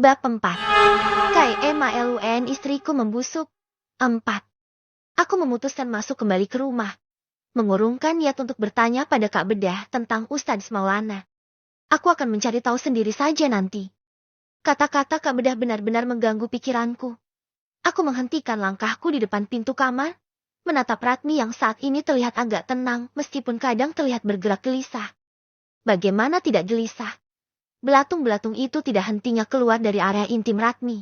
Bab 4. KMALUN istriku membusuk. 4. Aku memutuskan masuk kembali ke rumah. Mengurungkan niat untuk bertanya pada Kak Bedah tentang Ustadz Maulana. Aku akan mencari tahu sendiri saja nanti. Kata-kata Kak Bedah benar-benar mengganggu pikiranku. Aku menghentikan langkahku di depan pintu kamar, menatap Ratmi yang saat ini terlihat agak tenang meskipun kadang terlihat bergerak gelisah. Bagaimana tidak gelisah? Belatung-belatung itu tidak hentinya keluar dari area intim Ratmi.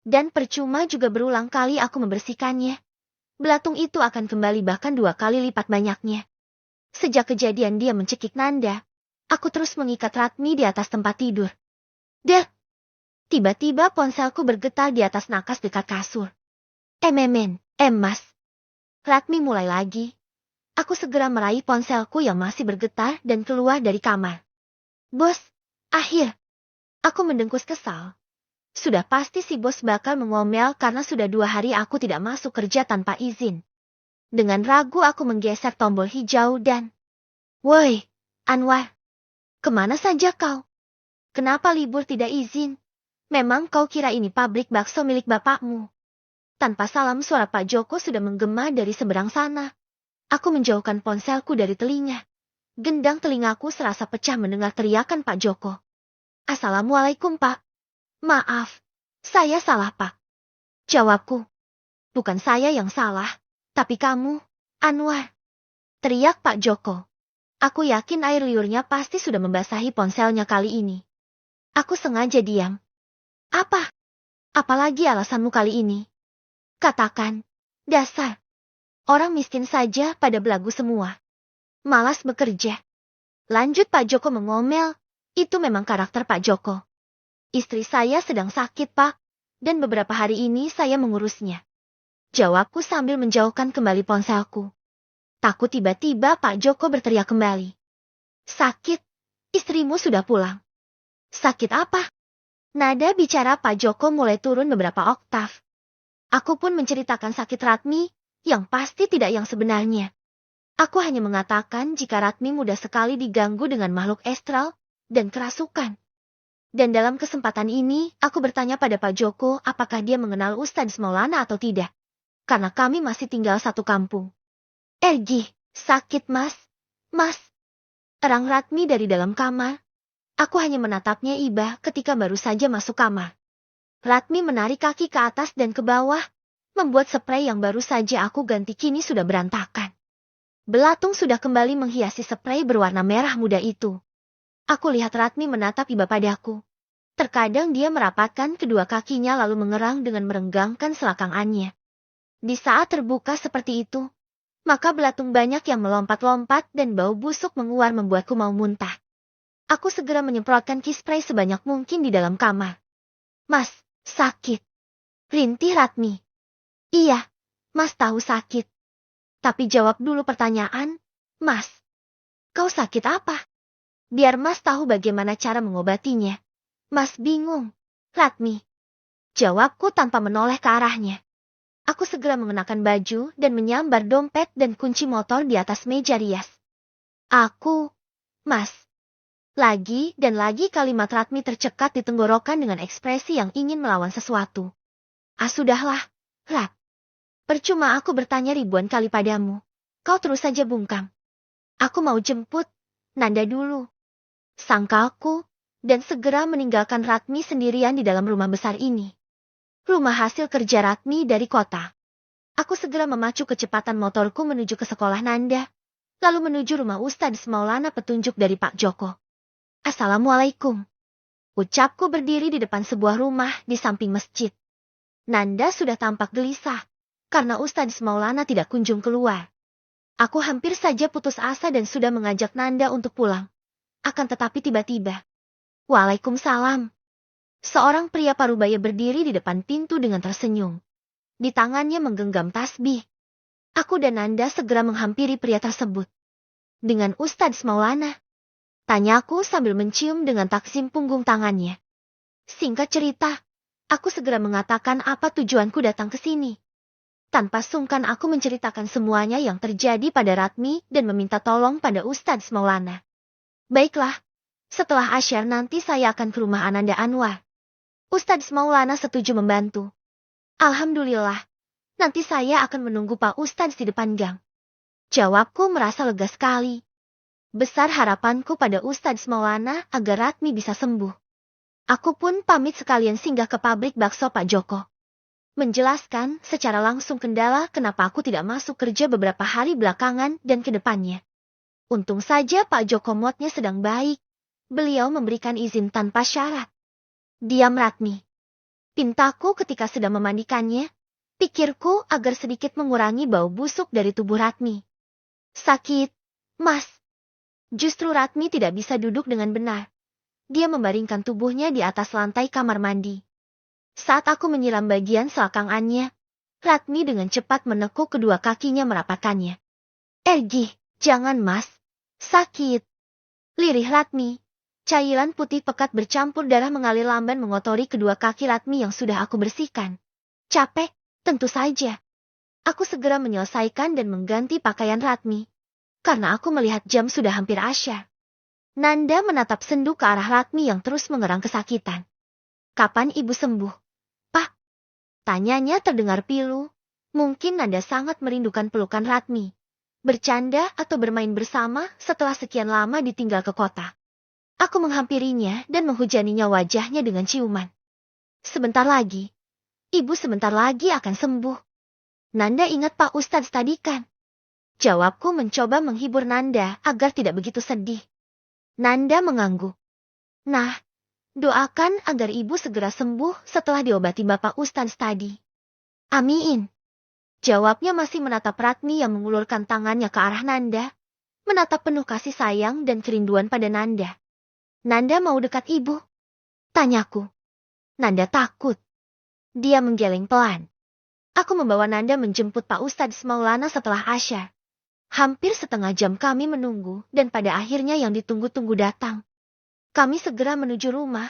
Dan percuma juga berulang kali aku membersihkannya. Belatung itu akan kembali bahkan 2 kali lipat banyaknya. Sejak kejadian dia mencekik Nanda, aku terus mengikat Ratmi di atas tempat tidur. Dek! Tiba-tiba ponselku bergetar di atas nakas dekat kasur. Mas. Ratmi mulai lagi. Aku segera meraih ponselku yang masih bergetar dan keluar dari kamar. Bos! Akhir. Aku mendengkus kesal. Sudah pasti si bos bakal mengomel karena sudah 2 hari aku tidak masuk kerja tanpa izin. Dengan ragu aku menggeser tombol hijau dan... Woi, Anwar. Kemana saja kau? Kenapa libur tidak izin? Memang kau kira ini pabrik bakso milik bapakmu? Tanpa salam suara Pak Joko sudah menggema dari seberang sana. Aku menjauhkan ponselku dari telinga. Gendang telingaku serasa pecah mendengar teriakan Pak Joko. Assalamualaikum Pak. Maaf, saya salah Pak. Jawabku. Bukan saya yang salah, tapi kamu, Anwar. Teriak Pak Joko. Aku yakin air liurnya pasti sudah membasahi ponselnya kali ini. Aku sengaja diam. Apa? Apalagi alasanmu kali ini? Katakan, dasar. Orang miskin saja pada belagu semua. Malas bekerja. Lanjut Pak Joko mengomel, itu memang karakter Pak Joko. Istri saya sedang sakit Pak, dan beberapa hari ini saya mengurusnya. Jawabku sambil menjauhkan kembali ponselku. Takut tiba-tiba Pak Joko berteriak kembali. Sakit? Istrimu sudah pulang. Sakit apa? Nada bicara Pak Joko mulai turun beberapa oktav. Aku pun menceritakan sakit Ratmi, yang pasti tidak yang sebenarnya. Aku hanya mengatakan jika Ratmi mudah sekali diganggu dengan makhluk astral dan kerasukan. Dan dalam kesempatan ini, aku bertanya pada Pak Joko apakah dia mengenal Ustadz Maulana atau tidak. Karena kami masih tinggal satu kampung. Sakit mas. Mas. Erang Ratmi dari dalam kamar. Aku hanya menatapnya iba ketika baru saja masuk kamar. Ratmi menarik kaki ke atas dan ke bawah, membuat sprei yang baru saja aku ganti kini sudah berantakan. Belatung sudah kembali menghiasi sprei berwarna merah muda itu. Aku lihat Ratmi menatap iba padaku. Terkadang dia merapatkan kedua kakinya lalu mengerang dengan merenggangkan selakangannya. Di saat terbuka seperti itu, maka belatung banyak yang melompat-lompat dan bau busuk menguar membuatku mau muntah. Aku segera menyemprotkan spray sebanyak mungkin di dalam kamar. Mas, sakit. Rintih Ratmi. Iya, Mas tahu sakit. Tapi jawab dulu pertanyaan, Mas. Kau sakit apa? Biar Mas tahu bagaimana cara mengobatinya. Mas bingung, Ratmi. Jawabku tanpa menoleh ke arahnya. Aku segera mengenakan baju dan menyambar dompet dan kunci motor di atas meja rias. Mas. Lagi dan lagi kalimat Ratmi tercekat di tenggorokan dengan ekspresi yang ingin melawan sesuatu. Sudahlah, Rat. Percuma aku bertanya ribuan kali padamu. Kau terus saja bungkam. Aku mau jemput Nanda dulu. Sangkalku, dan segera meninggalkan Ratmi sendirian di dalam rumah besar ini. Rumah hasil kerja Ratmi dari kota. Aku segera memacu kecepatan motorku menuju ke sekolah Nanda, lalu menuju rumah Ustadz Maulana petunjuk dari Pak Joko. Assalamualaikum. Ucapku berdiri di depan sebuah rumah di samping masjid. Nanda sudah tampak gelisah, karena Ustadz Maulana tidak kunjung keluar. Aku hampir saja putus asa dan sudah mengajak Nanda untuk pulang. Akan tetapi tiba-tiba. Waalaikumsalam. Seorang pria parubaya berdiri di depan pintu dengan tersenyum. Di tangannya menggenggam tasbih. Aku dan Nanda segera menghampiri pria tersebut. Dengan Ustadz Maulana? Tanyaku sambil mencium dengan taksim punggung tangannya. Singkat cerita, aku segera mengatakan apa tujuanku datang ke sini. Tanpa sungkan aku menceritakan semuanya yang terjadi pada Ratmi dan meminta tolong pada Ustadz Maulana. Baiklah, setelah asyar nanti saya akan ke rumah Ananda Anwar. Ustadz Maulana setuju membantu. Alhamdulillah, nanti saya akan menunggu Pak Ustadz di depan gang. Jawabku merasa lega sekali. Besar harapanku pada Ustadz Maulana agar Ratmi bisa sembuh. Aku pun pamit sekalian singgah ke pabrik bakso Pak Joko. Menjelaskan secara langsung kendala kenapa aku tidak masuk kerja beberapa hari belakangan dan ke depannya. Untung saja Pak Joko moodnya sedang baik. Beliau memberikan izin tanpa syarat. Diam Ratmi. Pintaku ketika sedang memandikannya. Pikirku agar sedikit mengurangi bau busuk dari tubuh Ratmi. Sakit, Mas. Justru Ratmi tidak bisa duduk dengan benar. Dia membaringkan tubuhnya di atas lantai kamar mandi. Saat aku menyiram bagian selangkangannya, Ratmi dengan cepat menekuk kedua kakinya merapatkannya. Ergi, jangan Mas. Sakit. Lirih Ratmi. Cairan putih pekat bercampur darah mengalir lamban mengotori kedua kaki Ratmi yang sudah aku bersihkan. Capek, tentu saja. Aku segera menyelesaikan dan mengganti pakaian Ratmi. Karena aku melihat jam sudah hampir asyar. Nanda menatap sendu ke arah Ratmi yang terus mengerang kesakitan. Kapan ibu sembuh? Pak? Tanyanya terdengar pilu. Mungkin Nanda sangat merindukan pelukan Ratmi. Bercanda atau bermain bersama setelah sekian lama ditinggal ke kota. Aku menghampirinya dan menghujaninya wajahnya dengan ciuman. Sebentar lagi. Ibu sebentar lagi akan sembuh. Nanda ingat Pak Ustadz tadi kan? Jawabku mencoba menghibur Nanda agar tidak begitu sedih. Nanda mengangguk. Nah, doakan agar ibu segera sembuh setelah diobati Bapak Ustadz tadi. Amin. Jawabnya masih menatap Ratmi yang mengulurkan tangannya ke arah Nanda. Menatap penuh kasih sayang dan kerinduan pada Nanda. Nanda mau dekat ibu? Tanyaku. Nanda takut. Dia menggeleng pelan. Aku membawa Nanda menjemput Pak Ustadz Maulana setelah asyar. Hampir setengah jam kami menunggu dan pada akhirnya yang ditunggu-tunggu datang. Kami segera menuju rumah.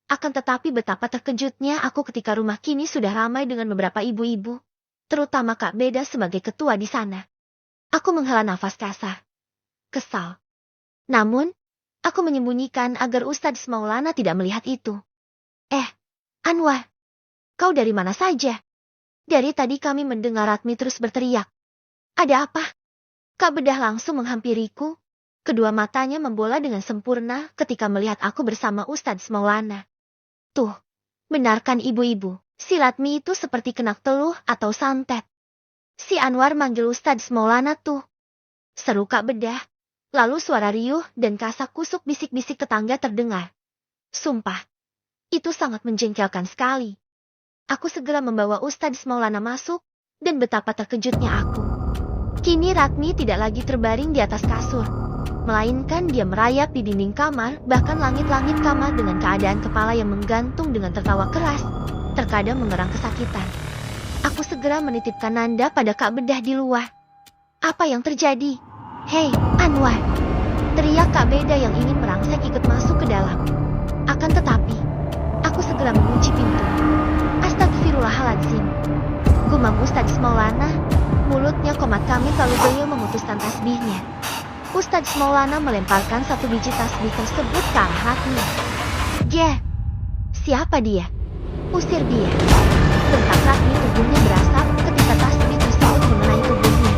Akan tetapi betapa terkejutnya aku ketika rumah kini sudah ramai dengan beberapa ibu-ibu. Terutama Kak Beda sebagai ketua di sana. Aku menghela nafas kasar. Kesal. Namun, aku menyembunyikan agar Ustadz Maulana tidak melihat itu. Anwar. Kau dari mana saja? Dari tadi kami mendengar Ratmi terus berteriak. Ada apa? Kak Bedah langsung menghampiriku. Kedua matanya membola dengan sempurna ketika melihat aku bersama Ustadz Maulana. Tuh, benarkan ibu-ibu, si Ratmi itu seperti kena teluh atau santet. Si Anwar manggil Ustadz Maulana tuh. Seru Kak Bedah. Lalu suara riuh dan kasak kusuk bisik-bisik tetangga terdengar. Sumpah, itu sangat menjengkelkan sekali. Aku segera membawa Ustadz Maulana masuk, dan betapa terkejutnya aku. Kini Ratmi tidak lagi terbaring di atas kasur, melainkan dia merayap di dinding kamar, bahkan langit-langit kamar dengan keadaan kepala yang menggantung dengan tertawa keras, terkadang mengerang kesakitan. Aku segera menitipkan Nanda pada Kak Bedah di luar. Apa yang terjadi? Hei, Anwar! Teriak Kak Beda yang ingin merangsek ikut masuk ke dalam. Akan tetapi, aku segera mengunci pintu. Astagfirullahaladzim. Gumam Ustadz Maulana, mulutnya komat kami lalu beliau memutuskan tasbihnya. Ustadz Maulana melemparkan satu biji tasbih tersebut ke arah Ratmi. Siapa dia? Usir dia. Bentak Ratmi tubuhnya berasap ketika tasbih tersebut mengenai tubuhnya.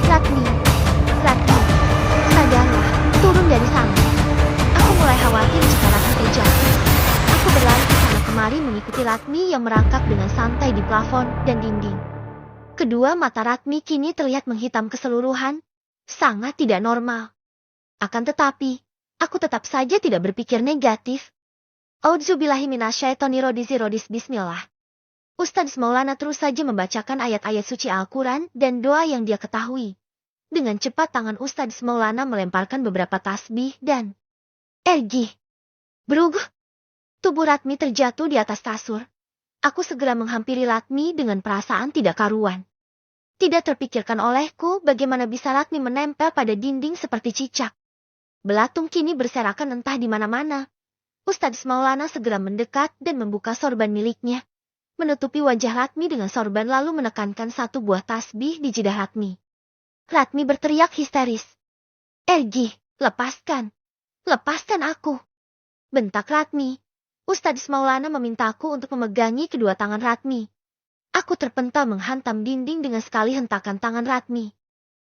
Ratmi, sadarlah, turun dari sana. Aku mulai khawatir jika Ratmi terjatuh. Aku berlari ke sana kemari mengikuti Ratmi yang merangkak dengan santai di plafon dan dinding. Kedua mata Ratmi kini terlihat menghitam keseluruhan, sangat tidak normal. Akan tetapi, aku tetap saja tidak berpikir negatif. Auzubillahiminasyaitonirrajim. Bismillah. Ustadz Maulana terus saja membacakan ayat-ayat suci Al-Quran dan doa yang dia ketahui. Dengan cepat tangan Ustadz Maulana melemparkan beberapa tasbih dan Ergi. Brug. Tubuh Ratmi terjatuh di atas kasur. Aku segera menghampiri Ratmi dengan perasaan tidak karuan. Tidak terpikirkan olehku bagaimana bisa Ratmi menempel pada dinding seperti cicak. Belatung kini berserakan entah di mana-mana. Ustadz Maulana segera mendekat dan membuka sorban miliknya. Menutupi wajah Ratmi dengan sorban lalu menekankan satu buah tasbih di jidat Ratmi. Ratmi berteriak histeris. Ergi, lepaskan. Lepaskan aku. Bentak Ratmi. Ustadz Maulana memintaku untuk memegangi kedua tangan Ratmi. Aku terpental menghantam dinding dengan sekali hentakan tangan Ratmi.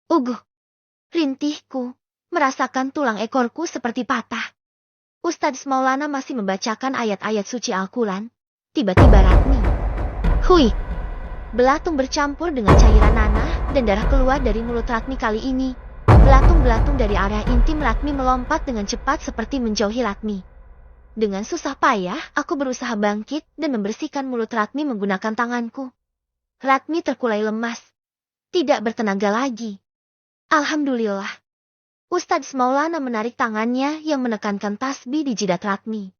Uguh. Rintihku. Merasakan tulang ekorku seperti patah. Ustadz Maulana masih membacakan ayat-ayat suci Al-Quran. Tiba-tiba Ratmi. Hui. Belatung bercampur dengan cairan nanah dan darah keluar dari mulut Ratmi kali ini. Belatung-belatung dari area intim Ratmi melompat dengan cepat seperti menjauhi Ratmi. Dengan susah payah, aku berusaha bangkit dan membersihkan mulut Ratmi menggunakan tanganku. Ratmi terkulai lemas. Tidak bertenaga lagi. Alhamdulillah. Ustadz Maulana menarik tangannya yang menekankan tasbih di jidat Ratmi.